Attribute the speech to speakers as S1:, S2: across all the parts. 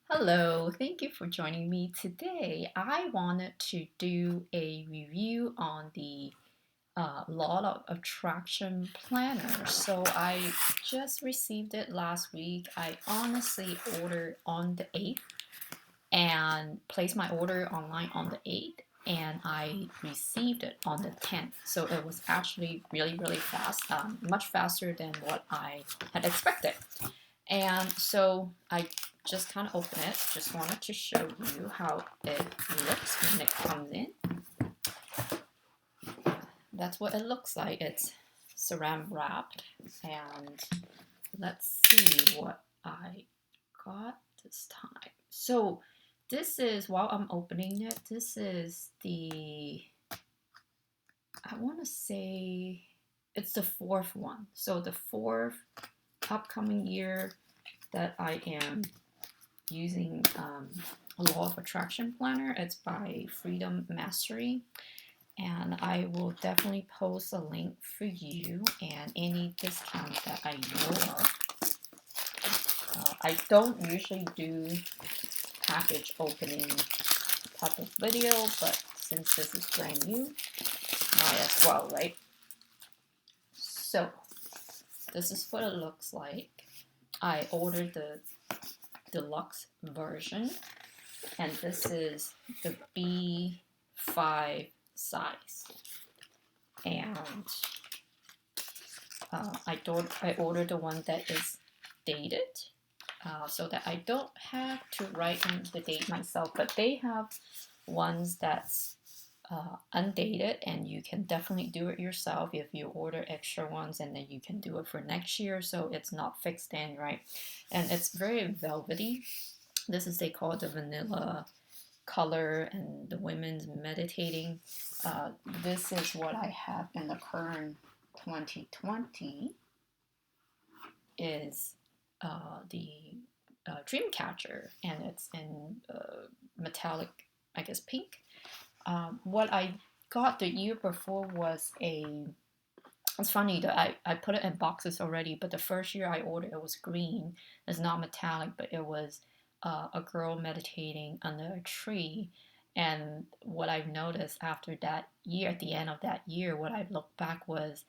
S1: Hello, thank you for joining me today. I wanted to do a review on the Law of Attraction Planner. So I just received it last week. I honestly ordered on the 8th and placed my order online on the 8th, and I received it on the 10th. So it was actually really fast, much faster than what I had expected. And so I just kind of open it. Just wanted to show you how it looks when it comes in. That's what it looks like. It's saran wrapped. And let's see what I got this time. So this is, while I'm opening it, this is I want to say it's the fourth one. So the fourth upcoming year that I am using a Law of Attraction planner. It's by Freedom Mastery, and I will definitely post a link for you and any discounts that I know of. I don't usually do package opening type of video, but since this is brand new, might as well, right? So this is what it looks like. I ordered the deluxe version, and this is the B5 size. And I ordered the one that is dated, so that I don't have to write in the date myself. But they have ones that's undated, and you can definitely do it yourself if you order extra ones, and then you can do it for next year, so it's not fixed in, right? And it's very velvety. This is, they call it the vanilla color, and the women's meditating. This is what I have in the current 2020 is the Dreamcatcher, and it's in metallic, I guess, pink. What I got the year before was it's funny that I put it in boxes already, but the first year I ordered it was green. It's not metallic, but it was a girl meditating under a tree. And what I've noticed after that year, at the end of that year, what I looked back was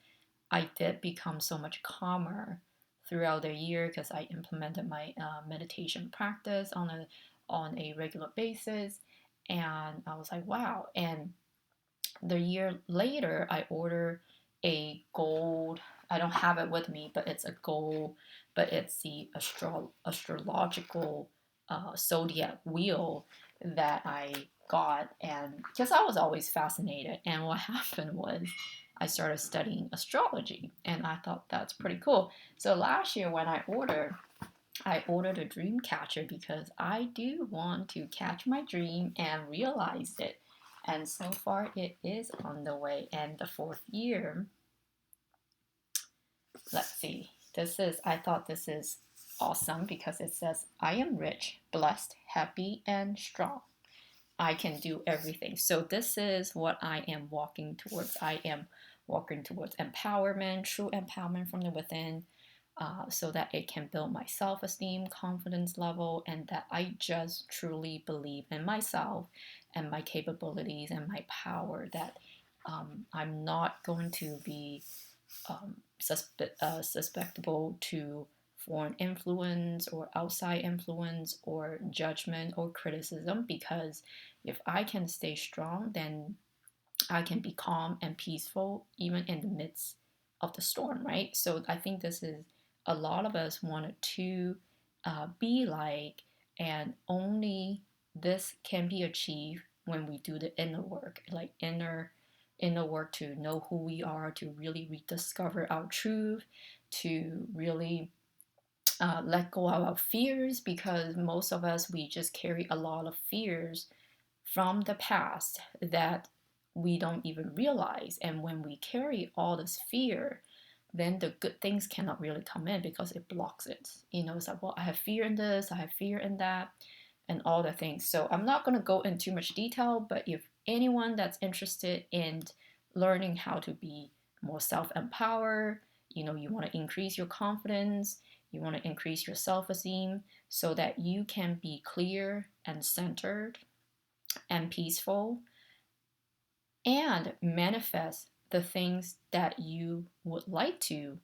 S1: I did become so much calmer throughout the year because I implemented my meditation practice on a regular basis, and I was like, wow. And the year later, I ordered a gold. I don't have it with me, but it's a gold. But it's the astrological zodiac wheel that I got, and because I was always fascinated. And what happened was I started studying astrology, and I thought that's pretty cool. So last year when I ordered a dream catcher because I do want to catch my dream and realize it. And so far it is on the way. And the fourth year, let's see. I thought this is awesome because it says, I am rich, blessed, happy, and strong. I can do everything. So this is what I am walking towards. I am walking towards empowerment, true empowerment from the within, so that it can build my self esteem, confidence level, and that I just truly believe in myself and my capabilities and my power. That I'm not going to be susceptible to foreign influence or outside influence or judgment or criticism, because if I can stay strong, then I can be calm and peaceful even in the midst of the storm, right? So I think this is a lot of us wanted to be like, and only this can be achieved when we do the inner work, like inner work to know who we are, to really rediscover our truth, to really let go of our fears, because most of us, we just carry a lot of fears from the past that we don't even realize. And when we carry all this fear, then the good things cannot really come in because it blocks it. It's like, well, I have fear in this, I have fear in that, and all the things. So I'm not going to go into too much detail, but if anyone that's interested in learning how to be more self-empowered, you want to increase your confidence, you want to increase your self-esteem, so that you can be clear and centered and peaceful and manifest the things that you would like to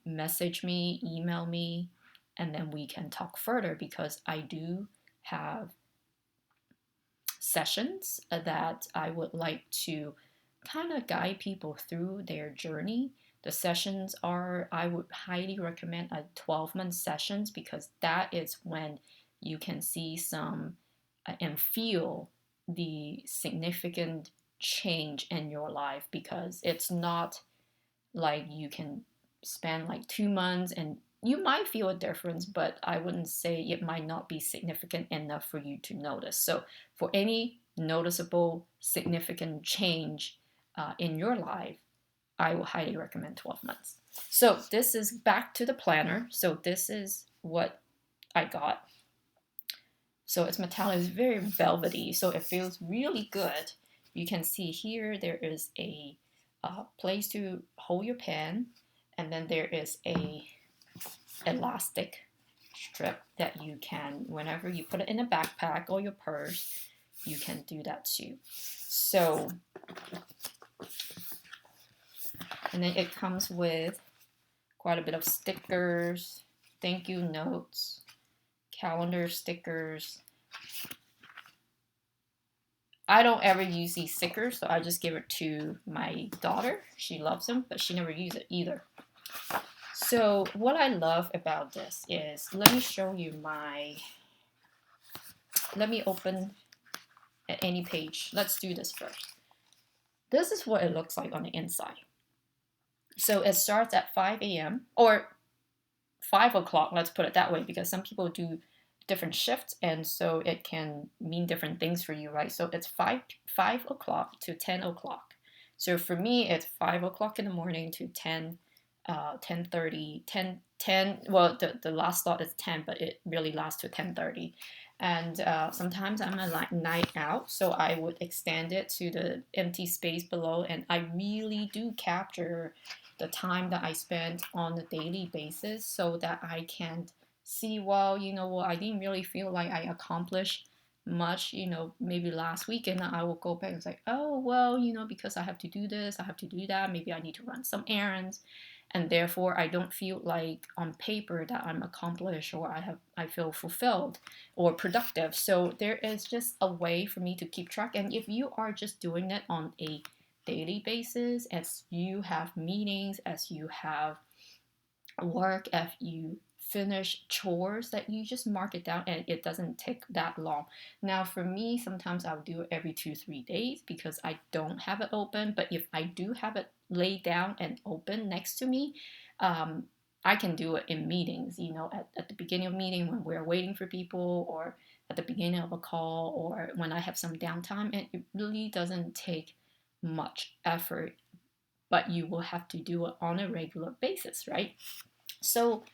S1: message me, email me, and then we can talk further because I do have sessions that I would like to kind of guide people through their journey. The sessions are, I would highly recommend a 12-month sessions because that is when you can see some and feel the significant change in your life, because it's not like you can spend like 2 months and you might feel a difference, but I wouldn't say it might not be significant enough for you to notice. So, for any noticeable, significant change in your life, I will highly recommend 12 months. So, this is back to the planner. So, this is what I got. So, it's metallic, it's very velvety, so it feels really good. You can see here there is a place to hold your pen, and then there is a elastic strip that you can, whenever you put it in a backpack or your purse, you can do that too. So, and then it comes with quite a bit of stickers, thank you notes, calendar stickers. I don't ever use these stickers, so I just give it to my daughter. She loves them, but she never uses it either. So what I love about this is, let me show you let me open at any page. Let's do this first. This is what it looks like on the inside. So it starts at 5 a.m. or 5 o'clock, let's put it that way, because some people do different shifts, and so it can mean different things for you, right? So it's 5 o'clock to 10 o'clock. So for me, it's 5 o'clock in the morning to 10:30, 10, well, the last slot is 10, but it really lasts to 10:30. And sometimes I'm a night out, so I would extend it to the empty space below, and I really do capture the time that I spend on a daily basis so that I can see, well, I didn't really feel like I accomplished much, maybe last weekend I will go back and say, oh, well, because I have to do this, I have to do that, maybe I need to run some errands, and therefore I don't feel like on paper that I'm accomplished or I feel fulfilled or productive. So there is just a way for me to keep track. And if you are just doing it on a daily basis, as you have meetings, as you have work, as you finish chores, that you just mark it down and it doesn't take that long. Now for me, sometimes I'll do it every 2-3 days because I don't have it open, but if I do have it laid down and open next to me, I can do it in meetings, at the beginning of a meeting when we're waiting for people, or at the beginning of a call, or when I have some downtime, and it really doesn't take much effort, but you will have to do it on a regular basis, right? So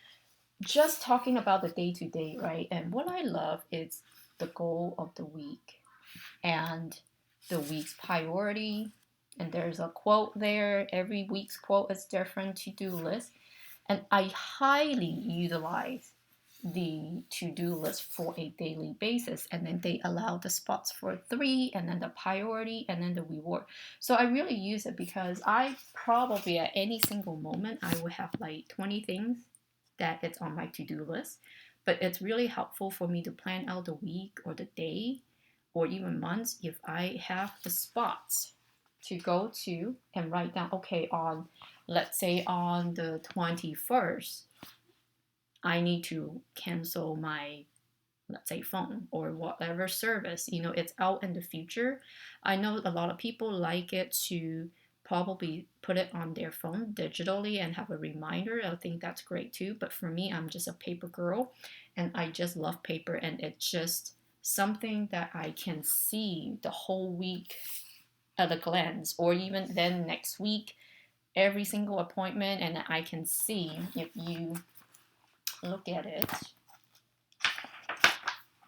S1: just talking about the day to day, right? And what I love is the goal of the week and the week's priority. And there's a quote there. Every week's quote is different, to-do list. And I highly utilize the to-do list for a daily basis, and then they allow the spots for 3, and then the priority, and then the reward. So I really use it because I probably at any single moment I would have like 20 things that it's on my to-do list, but it's really helpful for me to plan out the week or the day or even months if I have the spots to go to and write down, okay, let's say on the 21st I need to cancel my, let's say, phone or whatever service, it's out in the future. I know a lot of people like it to probably put it on their phone digitally and have a reminder. I think that's great too. But for me, I'm just a paper girl and I just love paper, and it's just something that I can see the whole week at a glance, or even then next week, every single appointment, and I can see, if you look at it,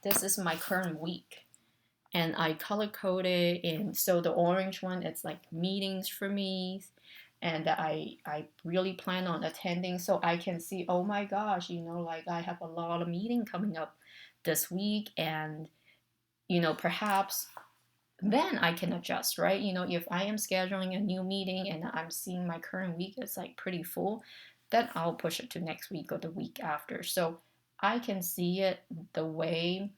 S1: this is my current week, and I color coded in. So the orange one, it's like meetings for me, and that I really plan on attending, so I can see, oh my gosh, like I have a lot of meeting coming up this week, and perhaps then I can adjust, right? If I am scheduling a new meeting and I'm seeing my current week is like pretty full, then I'll push it to next week or the week after. So I can see it the way,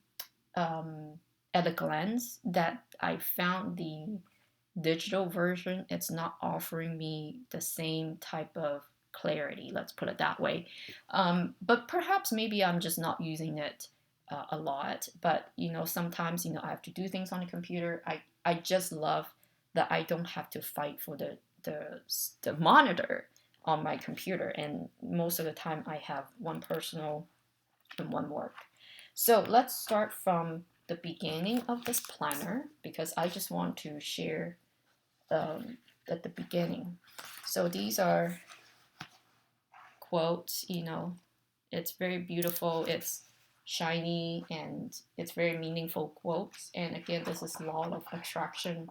S1: um, at a glance, that I found the digital version, it's not offering me the same type of clarity, let's put it that way. But perhaps maybe I'm just not using it a lot. But sometimes I have to do things on the computer. I just love that I don't have to fight for the monitor on my computer, and most of the time I have one personal and one work. So let's start from the beginning of this planner, because I just want to share, at the beginning. So these are quotes, it's very beautiful, it's shiny, and it's very meaningful quotes. And again, this is Law of Attraction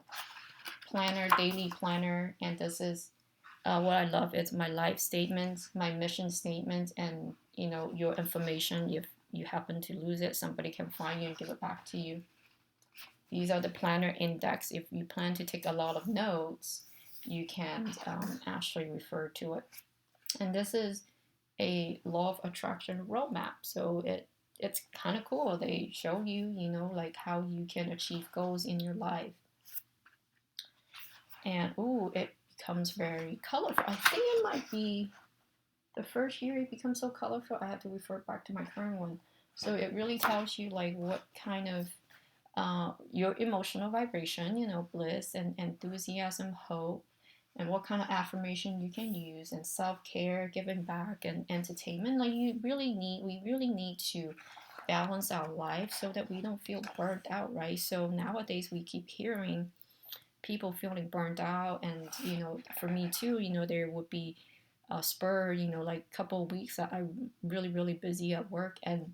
S1: planner, daily planner, and this is what I love is my life statements, my mission statements, and your information. If you happen to lose it, somebody can find you and give it back to you. These are the planner index. If you plan to take a lot of notes, you can actually refer to it. And this is a law of attraction roadmap. So it's kind of cool. They show you, like how you can achieve goals in your life. And it becomes very colorful. I think it might be the first year it becomes so colorful. I have to refer back to my current one. So it really tells you like what kind of your emotional vibration, bliss and enthusiasm, hope, and what kind of affirmation you can use, and self-care, giving back, and entertainment. Like we really need to balance our life so that we don't feel burnt out, right? So nowadays we keep hearing people feeling burnt out, and for me too, there would be a spur, like a couple of weeks that I'm really busy at work, and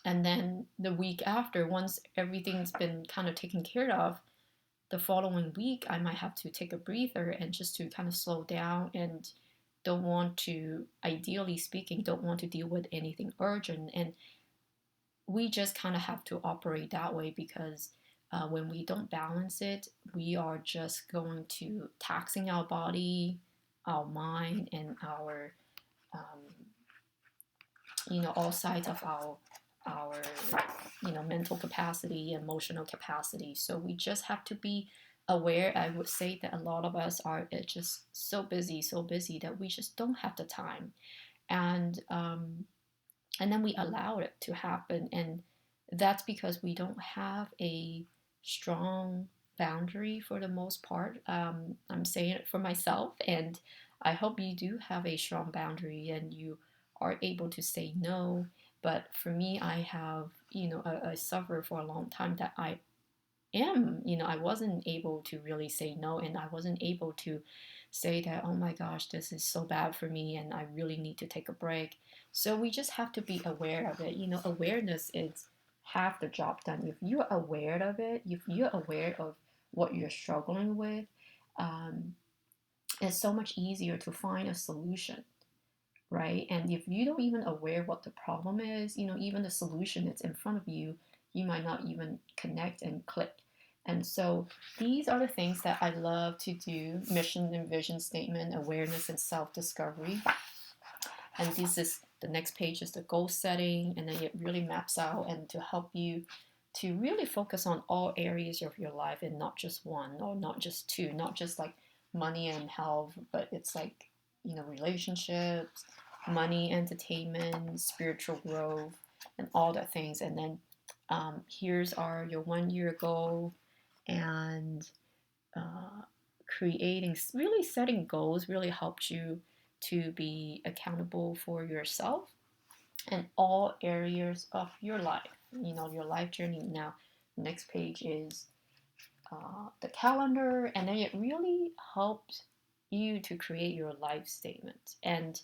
S1: then the week after, once everything's been kind of taken care of, the following week I might have to take a breather and just to kind of slow down, and don't want to, ideally speaking, don't want to deal with anything urgent. And we just kind of have to operate that way, because when we don't balance it, we are just going to taxing our body, our mind, and our all sides of our mental capacity, emotional capacity. So we just have to be aware. I would say that a lot of us are just so busy that we just don't have the time, and then we allow it to happen. And that's because we don't have a strong boundary for the most part. I'm saying it for myself, and I hope you do have a strong boundary and you are able to say no. But for me, I have, I suffered for a long time that I wasn't able to really say no, and I wasn't able to say that, oh my gosh, this is so bad for me and I really need to take a break. So we just have to be aware of it. Awareness is half the job done. If you're aware of it, if you're aware of what you're struggling with, um, it's so much easier to find a solution, right? And if you don't even aware what the problem is, even the solution that's in front of you, you might not even connect and click. And so these are the things that I love to do: mission and vision statement, awareness, and self-discovery. And this is the next page is the goal setting, and then it really maps out and to help you to really focus on all areas of your life, and not just one or not just two, not just like money and health, but it's like relationships, money, entertainment, spiritual growth, and all the things. And then here's your 1 year goal, and creating, really setting goals really helps you to be accountable for yourself and all areas of your life, your life journey. Now, next page is the calendar, and then it really helps you to create your life statement. And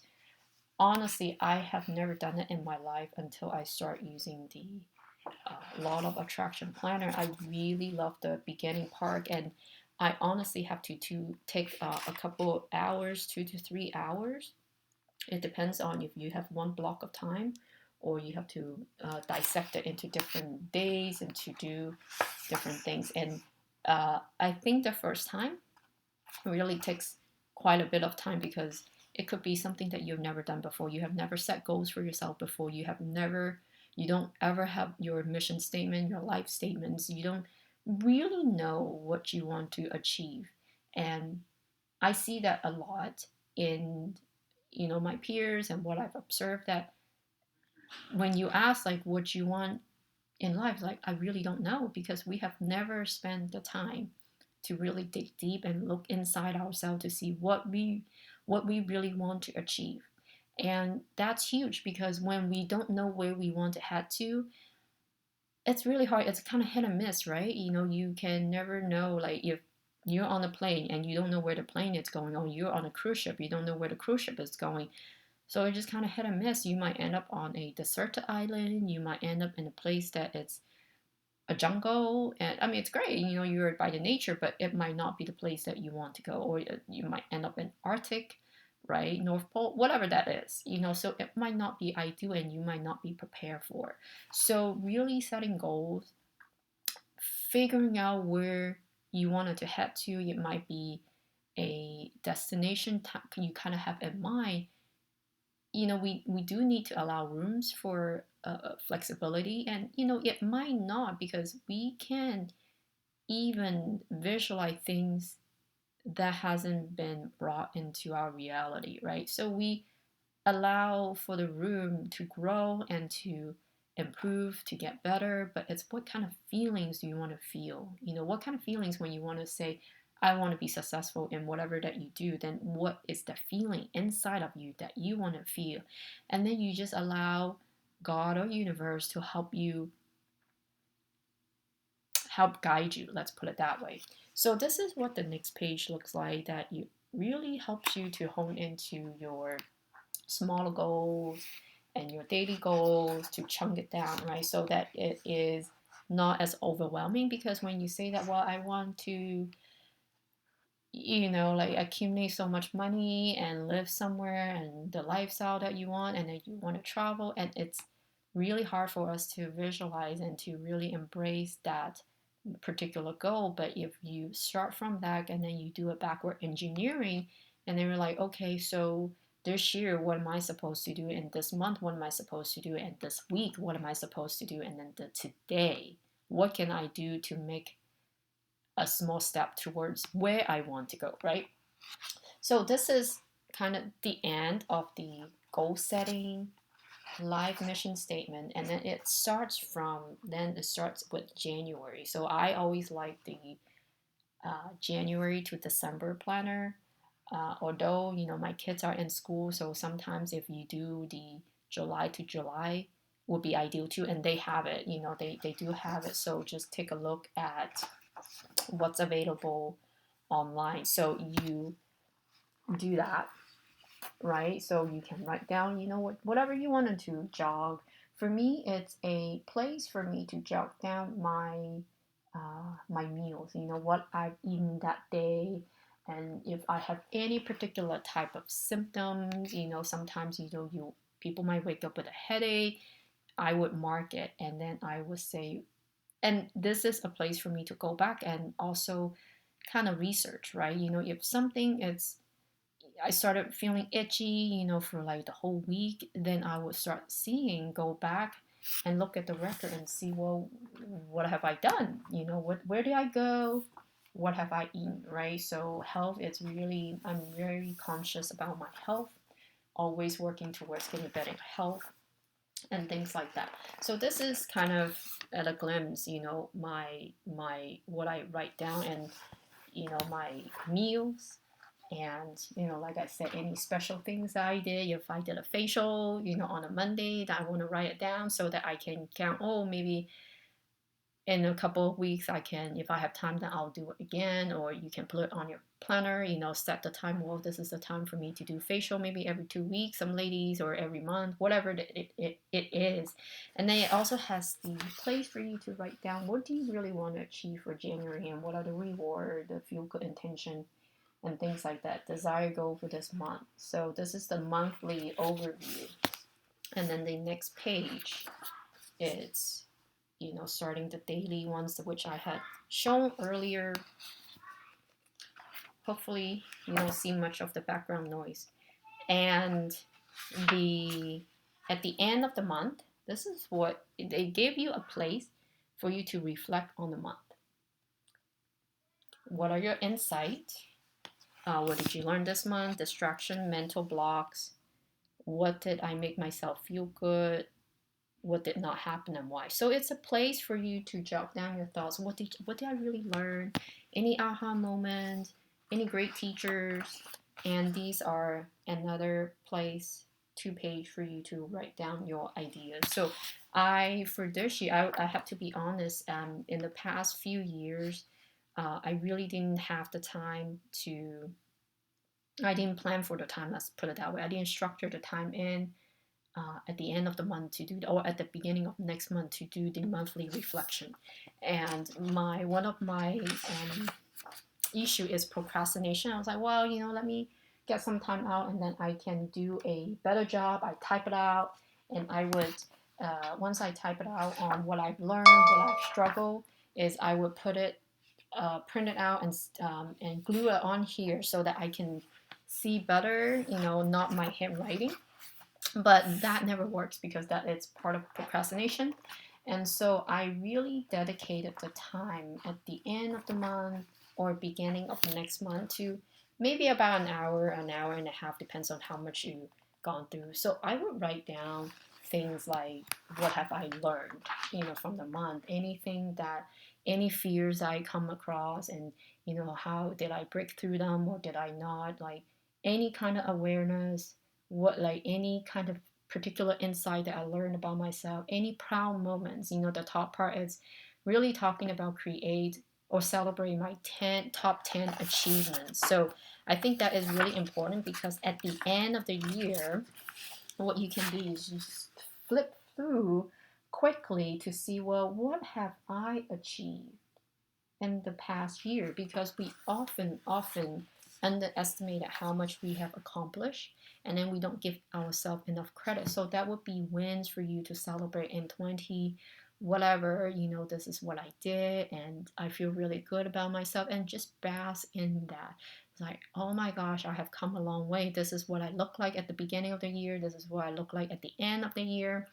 S1: honestly, I have never done it in my life until I start using the Law of Attraction planner. I really love the beginning part, and I honestly have to take a couple of hours, 2 to 3 hours. It depends on if you have one block of time or you have to dissect it into different days and to do different things. And I think the first time really takes quite a bit of time because it could be something that you've never done before. You have never set goals for yourself before. You don't ever have your mission statement, your life statements. You don't really know what you want to achieve. And I see that a lot in, my peers and what I've observed, that when you ask like what you want in life, like I really don't know, because we have never spent the time to really dig deep and look inside ourselves to see what we really want to achieve. And that's huge because when we don't know where we want to head to, it's really hard. It's kind of hit and miss, right? You can never know, like if you're on a plane and you don't know where the plane is going, or you're on a cruise ship, you don't know where the cruise ship is going. So it just kind of hit and miss. You might end up on a deserted island. You might end up in a place that it's a jungle, and I mean it's great, you're by the nature, but it might not be the place that you want to go, or you might end up in Arctic, right, North Pole, whatever that is, so it might not be ideal and you might not be prepared for it. So really setting goals, figuring out where you wanted to head to, it might be a destination you kind of have in mind. We do need to allow rooms for flexibility, and it might not, because we can even visualize things that hasn't been brought into our reality, right? So we allow for the room to grow and to improve, to get better, but it's what kind of feelings do you want to feel? What kind of feelings when you want to say, I want to be successful in whatever that you do, then what is the feeling inside of you that you want to feel? And then you just allow God or universe to help guide you, let's put it that way. So this is what the next page looks like, that you really helps you to hone into your smaller goals and your daily goals, to chunk it down, right? So that it is not as overwhelming, because when you say that, well, I want to, like accumulate so much money and live somewhere and the lifestyle that you want, and then you want to travel, and it's really hard for us to visualize and to really embrace that particular goal. But if you start from that and then you do a backward engineering, and then you're like, okay, so this year, what am I supposed to do? In this month, what am I supposed to do? And this week, what am I supposed to do? And then today, what can I do to make a small step towards where I want to go, right? So this is kind of the end of the goal setting, life mission statement, and then it starts with January. So I always like the January to December planner. Although my kids are in school, so sometimes if you do the July to July would be ideal too, and they have it. They do have it. So just take a look at what's available online. So you do that, right? So you can write down, whatever you wanted to jog. For me, it's a place for me to jot down my meals. What I've eaten that day, and if I have any particular type of symptoms. Sometimes you people might wake up with a headache. I would mark it, and then I would say, and this is a place for me to go back and also kind of research, right? If something is, I started feeling itchy, for like the whole week, then I would start go back and look at the record and see, well, what have I done? Where did I go? What have I eaten, right? So health is really, I'm very conscious about my health, always working towards getting better health and things like that. So this is kind of at a glimpse, my what I write down, and my meals, and like I said, any special things that I did. If I did a facial on a Monday, that I want to write it down so that I can count, oh, maybe in a couple of weeks, I can, if I have time, then I'll do it again. Or you can put it on your planner, set the time. Well, this is the time for me to do facial, maybe every 2 weeks, some ladies, or every month, whatever it is. And then it also has the place for you to write down what do you really want to achieve for January, and what are the reward, the feel good intention, and things like that. Desired goal for this month. So this is the monthly overview. And then the next page is starting the daily ones, which I had shown earlier. Hopefully you don't see much of the background noise. And at the end of the month, this is what they give you, a place for you to reflect on the month. What are your insights? What did you learn this month? Distraction, mental blocks. What did I make myself feel good? What did not happen, and why? So it's a place for you to jot down your thoughts. What did I really learn? Any aha moments? Any great teachers? And these are another place, 2 page, for you to write down your ideas. So for this year, I have to be honest. In the past few years, I really didn't have the time to. I didn't plan for the time. Let's put it that way. I didn't structure the time in. At the end of the month to do, or at the beginning of next month to do the monthly reflection. And one of my issue is procrastination. I was like, well, let me get some time out, and then I can do a better job. I type it out, and I would, once I type it out on what I've learned, what I've struggled, is I would put it, print it out, and glue it on here so that I can see better, not my handwriting. But that never works because that is part of procrastination. And so I really dedicated the time at the end of the month or beginning of the next month to maybe about an hour and a half, depends on how much you've gone through. So I would write down things like, what have I learned, from the month, any fears I come across, and, how did I break through them, or did I not, like any kind of awareness, any kind of particular insight that I learned about myself, any proud moments. The top part is really talking about create or celebrate my top 10 achievements. So I think that is really important, because at the end of the year, what you can do is just flip through quickly to see, well, what have I achieved in the past year? Because we often underestimate how much we have accomplished, and then we don't give ourselves enough credit. So that would be wins for you to celebrate in 20 whatever, this is what I did, and I feel really good about myself, and just bask in that. It's like, oh my gosh, I have come a long way. This is what I look like at the beginning of the year. This is what I look like at the end of the year.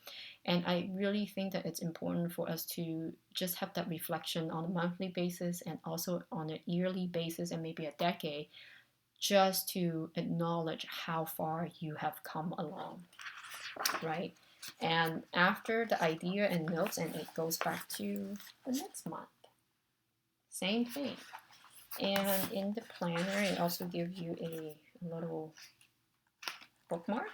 S1: And I really think that it's important for us to just have that reflection on a monthly basis, and also on a yearly basis, and maybe a decade, just to acknowledge how far you have come along, right? And after the idea and notes, and it goes back to the next month. Same thing. And in the planner, it also gives you a little bookmark.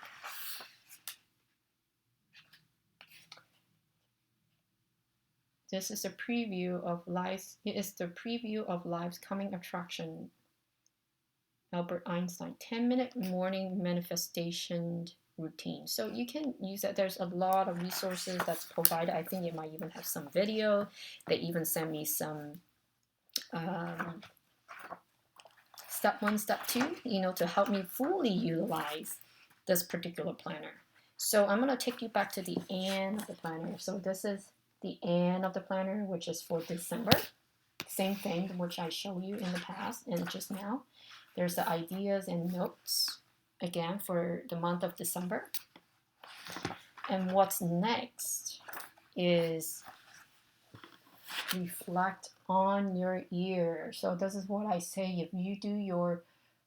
S1: This is a preview of life's. It is the preview of life's coming attraction. Albert Einstein, 10-minute morning manifestation routine. So you can use that. There's a lot of resources that's provided. I think it might even have some video. They even send me some step 1, step 2, to help me fully utilize this particular planner. So I'm going to take you back to the end of the planner. So this is the end of the planner, which is for December. Same thing, which I showed you in the past and just now. There's the ideas and notes, again, for the month of December. And what's next is reflect on your year. So this is what I say. If you do your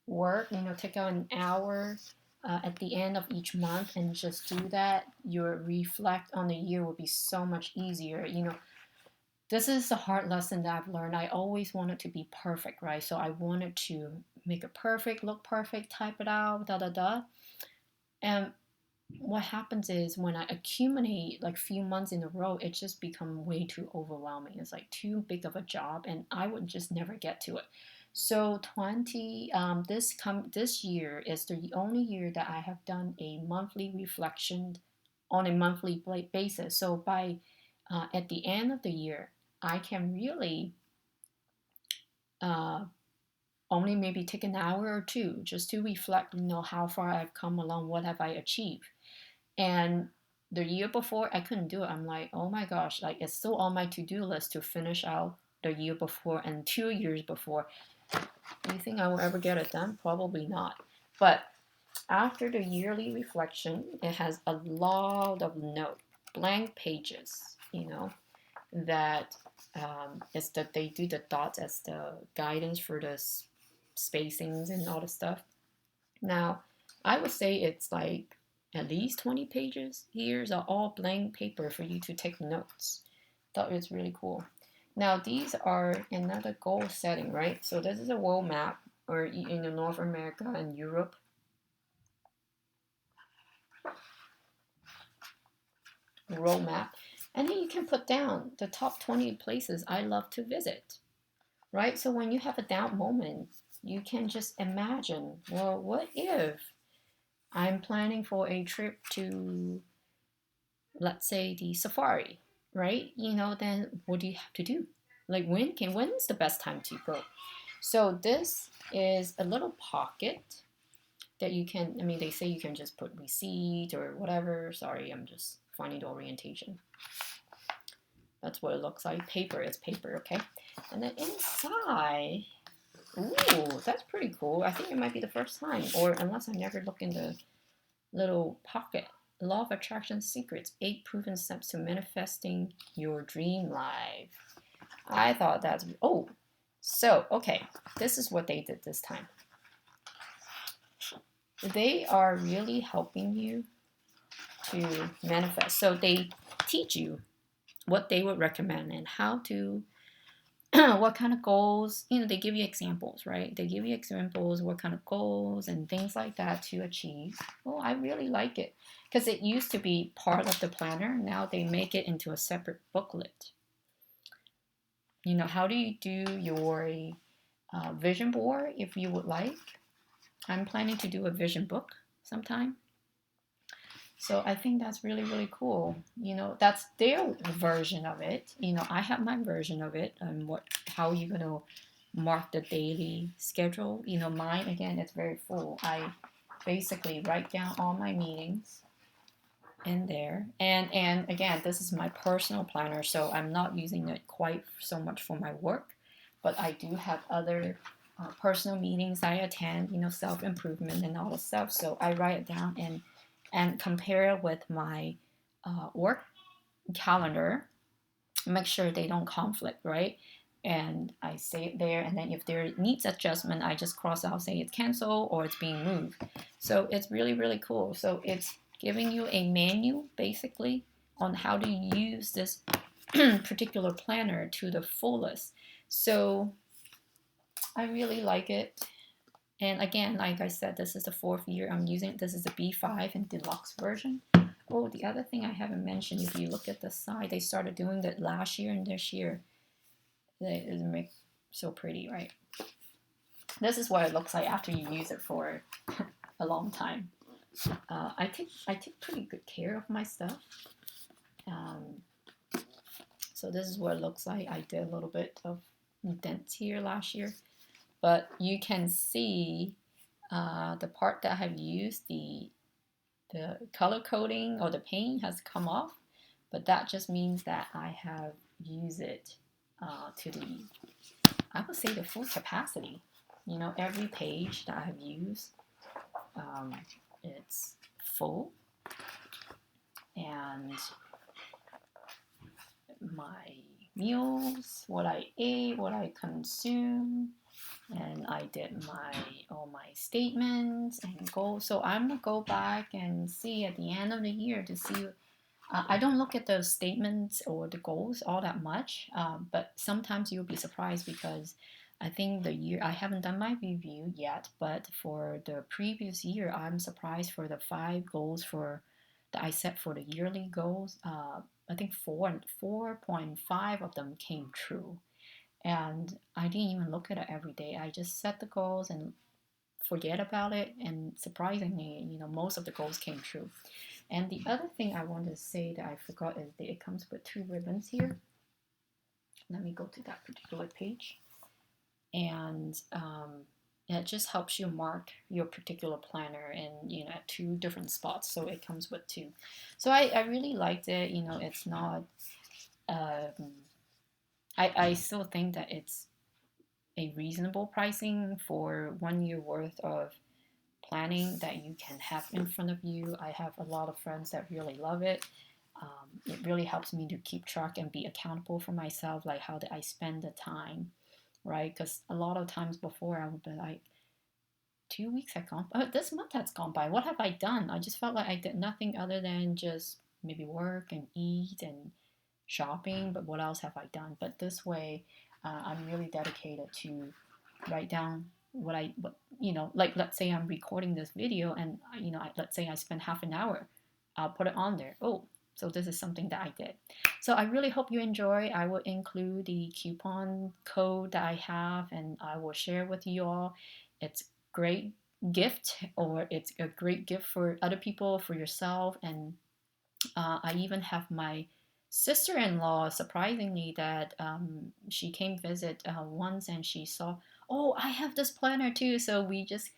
S1: work, take out an hour at the end of each month and just do that, your reflect on the year will be so much easier. This is a hard lesson that I've learned. I always wanted to be perfect, right? So I wanted to make it perfect, look perfect, type it out, And what happens is when I accumulate like few months in a row, it just become way too overwhelming. It's like too big of a job, and I would just never get to it. So this year is the only year that I have done a monthly reflection on a monthly basis. So by at the end of the year, I can really uh, only maybe take an hour or two just to reflect, how far I've come along, what have I achieved. And the year before, I couldn't do it. I'm like, oh my gosh, like it's still on my to-do list to finish out the year before and 2 years before. Do you think I will ever get it done? Probably not. But after the yearly reflection, it has a lot of blank pages, that is that they do the dots as the guidance for the spacings and all the stuff. Now, I would say it's like at least 20 pages. Here's all blank paper for you to take notes. Thought it's really cool. Now, these are another goal setting, right? So this is a world map, or in North America and Europe. World map. And then you can put down the top 20 places I love to visit, right? So when you have a down moment, you can just imagine, well, what if I'm planning for a trip to, let's say, the safari, right? Then what do you have to do? Like when's the best time to go? So this is a little pocket that you can, they say you can just put receipt or whatever. Sorry, I'm just finding the orientation. That's what it looks like. Paper is paper, okay? And then inside, ooh, that's pretty cool. I think it might be the first time, or unless I never look in the little pocket. Law of Attraction Secrets, 8 proven steps to manifesting your dream life. I thought that's, okay, this is what they did this time. They are really helping you to manifest. So they teach you what they would recommend and how to, what kind of goals, they give you examples, right? They give you examples, what kind of goals and things like that to achieve. Oh, I really like it because it used to be part of the planner. Now they make it into a separate booklet. How do you do your vision board if you would like? I'm planning to do a vision book sometime. So I think that's really, really cool. That's their version of it. I have my version of it and how you're going to mark the daily schedule. Mine, again, it's very full. I basically write down all my meetings in there. And again, this is my personal planner, so I'm not using it quite so much for my work, but I do have other personal meetings I attend, self-improvement and all the stuff. So I write it down and compare it with my work calendar, make sure they don't conflict, right? And I say it there, and then if there needs adjustment, I just cross out, say it's canceled or it's being moved. So it's really, really cool. So it's giving you a manual, basically, on how to use this particular planner to the fullest. So I really like it. And again, like I said, this is the 4th year I'm using it. This is the B5 and Deluxe version. Oh, the other thing I haven't mentioned, if you look at the side, they started doing that last year and this year. It doesn't make so pretty, right? This is what it looks like after you use it for a long time. I take pretty good care of my stuff. So this is what it looks like. I did a little bit of dents here last year, but you can see the part that I have used, the color coding or the paint has come off, but that just means that I have used it to the, I would say, the full capacity. Every page that I have used, it's full, and my meals, what I ate, what I consumed, and I did all my statements and goals. So I'm gonna go back and see at the end of the year to see. I don't look at the statements or the goals all that much, but sometimes you'll be surprised because I think the year, I haven't done my review yet, but for the previous year, I'm surprised for the 5 goals for that I set for the yearly goals, I think 4.5 of them came true. And I didn't even look at it every day. I just set the goals and forget about it. And surprisingly, most of the goals came true. And the other thing I wanted to say that I forgot is that it comes with two ribbons here. Let me go to that particular page. And it just helps you mark your particular planner in at two different spots. So it comes with two. So I really liked it. It's not. I still think that it's a reasonable pricing for 1 year worth of planning that you can have in front of you. I have a lot of friends that really love it. It really helps me to keep track and be accountable for myself, like how did I spend the time, right? Because a lot of times before I would be like, 2 weeks had gone, this month has gone by. What have I done? I just felt like I did nothing other than just maybe work and eat and shopping. But what else have I done? But this way, I'm really dedicated to write down what like let's say I'm recording this video and let's say I spend half an hour, I'll put it on there. Oh, so this is something that I did. So I really hope you enjoy. I will include the coupon code that I have and I will share with you all. It's great gift, or it's a great gift for other people, for yourself. And I even have my sister-in-law, surprisingly, that she came visit once and she saw, oh, I have this planner too. So we just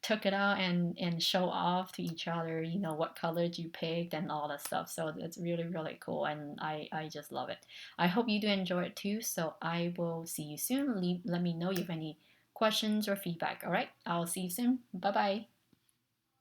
S1: took it out and show off to each other, what colors you picked and all that stuff. So it's really, really cool. And I just love it. I hope you do enjoy it too. So I will see you soon. Let me know if you have any questions or feedback. All right. I'll see you soon. Bye bye.